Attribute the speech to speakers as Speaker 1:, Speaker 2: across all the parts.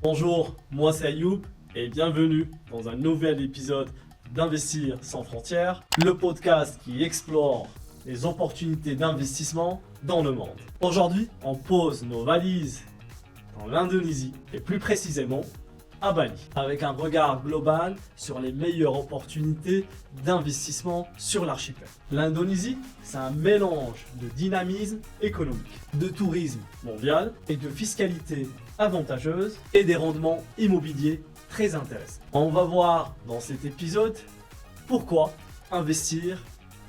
Speaker 1: Bonjour, moi c'est Ayoub et bienvenue dans un nouvel épisode d'Investir sans frontières, le podcast qui explore les opportunités d'investissement dans le monde. Aujourd'hui, on pose nos valises dans l'Indonésie et plus précisément à Bali, avec un regard global sur les meilleures opportunités d'investissement sur l'archipel. L'Indonésie, c'est un mélange de dynamisme économique, de tourisme mondial et de fiscalité avantageuse et des rendements immobiliers très intéressants. On va voir dans cet épisode pourquoi investir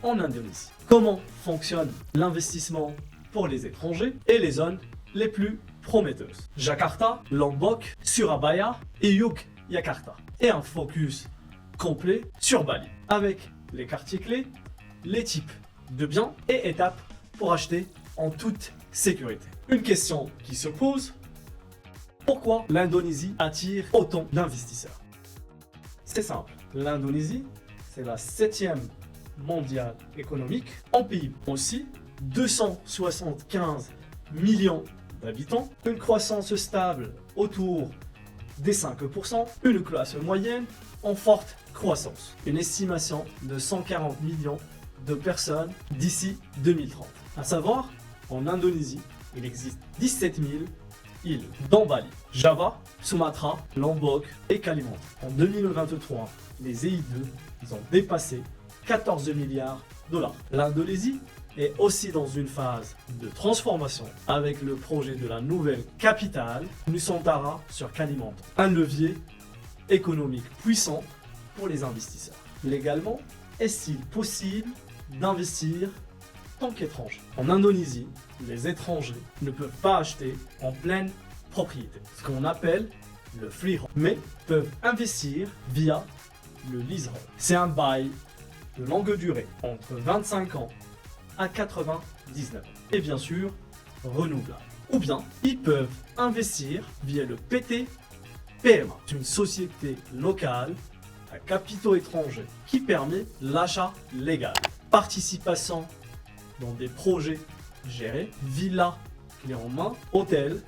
Speaker 1: en Indonésie, comment fonctionne l'investissement pour les étrangers et les zones les plus prometteuses. Jakarta, Lombok, Surabaya et Yogyakarta. Et un focus complet sur Bali, avec les quartiers clés, les types de biens et étapes pour acheter en toute sécurité. Une question qui se pose, pourquoi l'Indonésie attire autant d'investisseurs? C'est simple, l'Indonésie, c'est la 7e mondiale économique en PIB. Aussi, 275 millions d'habitants, une croissance stable autour des 5%, une classe moyenne en forte croissance, une estimation de 140 millions de personnes d'ici 2030. À savoir, en Indonésie, il existe 17 000 îles, dont Bali, Java, Sumatra, Lombok et Kalimantan. En 2023, les EI2 ont dépassé 14 milliards $. L'Indonésie est aussi dans une phase de transformation avec le projet de la nouvelle capitale, Nusantara sur Kalimantan. Un levier économique puissant pour les investisseurs. Légalement, est-il possible d'investir tant qu'étranger? En Indonésie, les étrangers ne peuvent pas acheter en pleine propriété, ce qu'on appelle le freehold, mais peuvent investir via le leasehold. C'est un bail de longue durée, entre 25 ans à 99 ans, et bien sûr renouvelable. Ou bien, ils peuvent investir via le PT-PMA, une société locale à capitaux étrangers qui permet l'achat légal, participation dans des projets gérés, villas clés en main, hôtels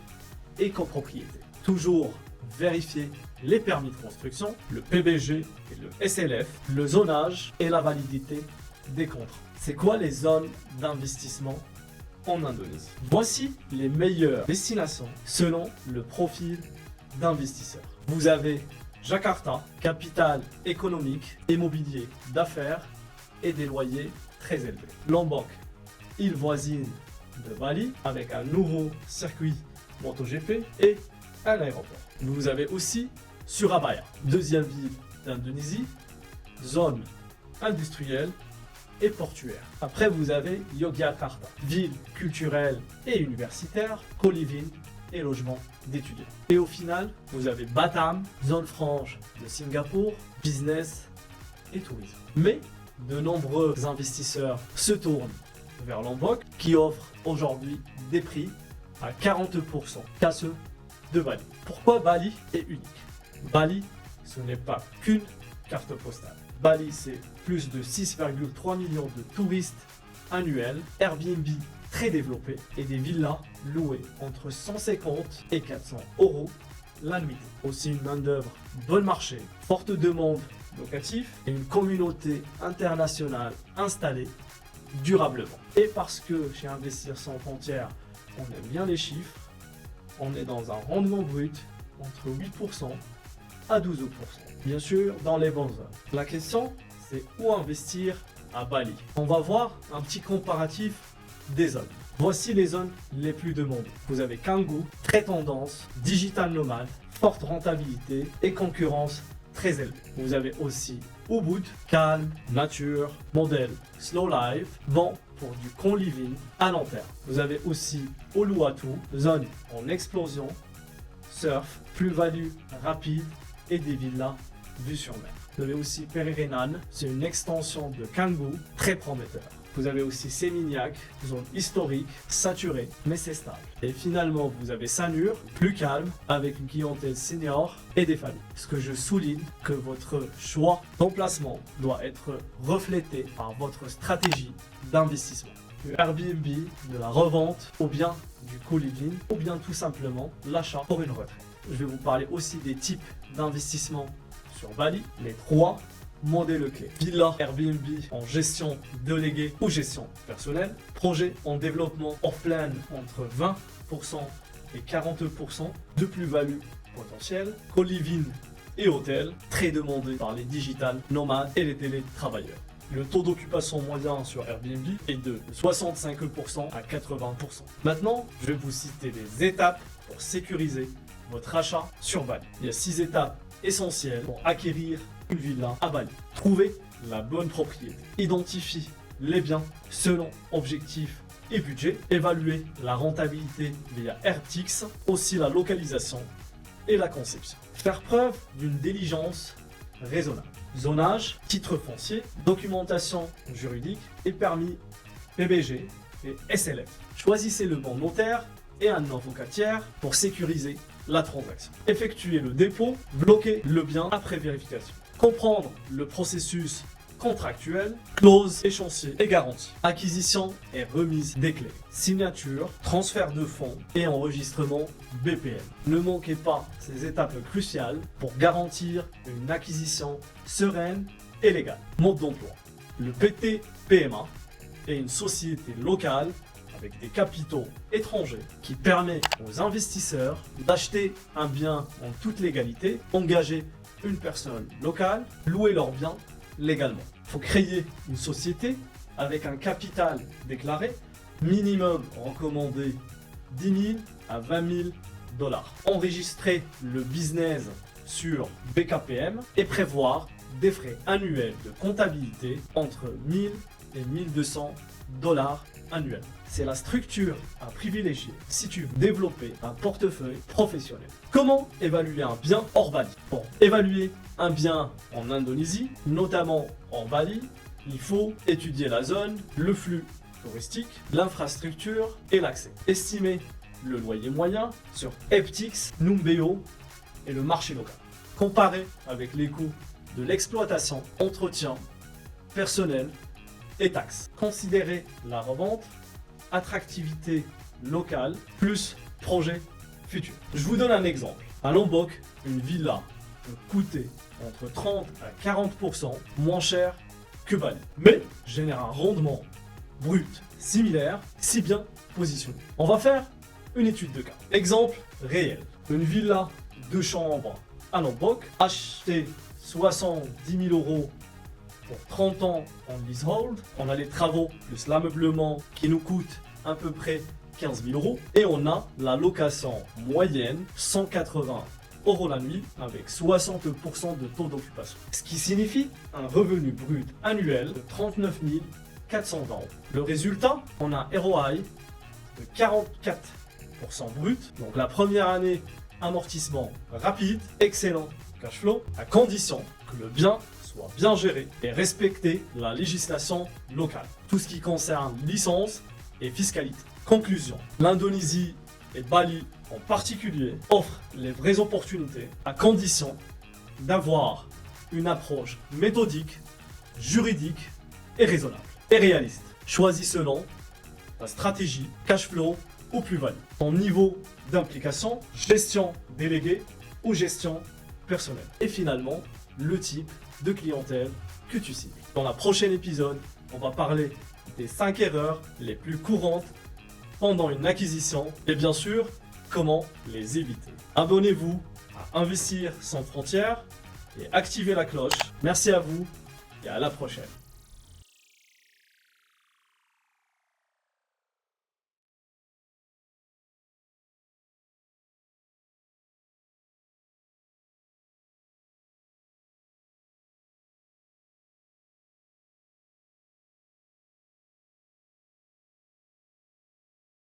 Speaker 1: et copropriétés. Toujours vérifier les permis de construction, le PBG et le SLF, le zonage et la validité des contrats. C'est quoi les zones d'investissement en Indonésie? Voici les meilleures destinations selon le profil d'investisseur. Vous avez Jakarta, capitale économique, immobilier d'affaires et des loyers très élevés. Lombok, île voisine de Bali avec un nouveau circuit MotoGP et un aéroport. Vous avez aussi Surabaya, deuxième ville d'Indonésie, zone industrielle et portuaire. Après, vous avez Yogyakarta, ville culturelle et universitaire, co-living et logement d'étudiants. Et au final, vous avez Batam, zone franche de Singapour, business et tourisme. Mais de nombreux investisseurs se tournent vers Lombok, qui offre aujourd'hui des prix à 40% qu'à ceux de Bali. Pourquoi Bali est unique? Bali, ce n'est pas qu'une carte postale. Bali, c'est plus de 6,3 millions de touristes annuels, Airbnb très développé et des villas louées entre 150 et 400 € la nuit. Aussi une main-d'œuvre bon marché, forte demande locative et une communauté internationale installée durablement. Et parce que chez Investir sans frontières, on aime bien les chiffres, on est dans un rendement brut entre 8% à 12%. Bien sûr, dans les bonnes zones. La question, c'est où investir à Bali. On va voir un petit comparatif des zones. Voici les zones les plus demandées. Vous avez Canggu, très tendance, digital nomade, forte rentabilité et concurrence très élevée. Vous avez aussi Ubud, calme, nature, modèle, slow life, bon pour du co-living à long terme. Vous avez aussi Uluwatu, zone en explosion, surf, plus-value rapide et des villas vues sur mer. Vous avez aussi Perirenan, c'est une extension de Canggu, très prometteur. Vous avez aussi Seminyak, zone historique, saturée, mais c'est stable. Et finalement, vous avez Sanur, plus calme, avec une clientèle senior et des familles. Ce que je souligne, que votre choix d'emplacement doit être reflété par votre stratégie d'investissement. Du Airbnb, de la revente, ou bien du co-living, ou bien tout simplement l'achat pour une retraite. je vais vous parler aussi des types d'investissement sur Bali, les 3 modèles clés. Villa, Airbnb en gestion déléguée ou gestion personnelle. Projet en développement offline entre 20% et 40% de plus-value potentielle. Co-living et hôtel, très demandé par les digital nomades et les télétravailleurs. Le taux d'occupation moyen sur Airbnb est de 65% à 80%. Maintenant, je vais vous citer des étapes pour sécuriser votre achat sur Bali. Il y a 6 étapes essentielles pour acquérir une villa à Bali. Trouvez la bonne propriété. Identifiez les biens selon objectifs et budget. Évaluez la rentabilité via Airtix, aussi la localisation et la conception. Faire preuve d'une diligence raisonnable. Zonage, titre foncier, documentation juridique et permis PBG et SLF. Choisissez le bon notaire et un avocat tiers pour sécuriser la transaction. Effectuez le dépôt, bloquez le bien après vérification. Comprendre le processus contractuel, clause, échéancier et garantie. Acquisition et remise des clés. Signature, transfert de fonds et enregistrement BPM. Ne manquez pas ces étapes cruciales pour garantir une acquisition sereine et légale. Mode d'emploi. Le PT-PMA est une société locale avec des capitaux étrangers qui permet aux investisseurs d'acheter un bien en toute légalité, engager une personne locale, louer leur bien légalement. Il faut créer une société avec un capital déclaré, minimum recommandé 10 000 à 20 000 dollars. Enregistrer le business sur BKPM et prévoir des frais annuels de comptabilité entre 1000 et 1200 dollars annuels. C'est la structure à privilégier si tu veux développer un portefeuille professionnel. Comment évaluer un bien hors Bali? Pour évaluer un bien en Indonésie, notamment en Bali, il faut étudier la zone, le flux touristique, l'infrastructure et l'accès. Estimer le loyer moyen sur Eptix, Numbeo et le marché local. Comparer avec les coûts de l'exploitation, entretien, personnel et taxes. Considérer la revente, attractivité locale, plus projet futur. Je vous donne un exemple. À Lombok, une villa peut coûter entre 30 à 40% moins cher que Bali, mais génère un rendement brut similaire si bien positionné. On va faire une étude de cas. Exemple réel. Une villa de chambre à Lombok, achetée 70 000 € pour 30 ans en leasehold. On a les travaux plus l'ameublement qui nous coûte à peu près 15 000 € et on a la location moyenne 180 € la nuit avec 60% de taux d'occupation. Ce qui signifie un revenu brut annuel de 39 420 €. Le résultat, on a un ROI de 44% brut. Donc la première année, amortissement rapide, excellent cash flow, à condition que le bien soit bien géré et respecter la législation locale. Tout ce qui concerne licence et fiscalité. Conclusion, l'Indonésie et Bali en particulier offrent les vraies opportunités à condition d'avoir une approche méthodique, juridique et raisonnable et réaliste. Choisis selon ta stratégie, cash flow ou plus-value. Ton niveau d'implication, gestion déléguée ou gestion personnelle. Et finalement, le type de clientèle que tu cibles. Dans la prochaine épisode, on va parler des 5 erreurs les plus courantes pendant une acquisition et bien sûr, comment les éviter. Abonnez-vous à Investir sans frontières et activez la cloche. Merci à vous et à la prochaine.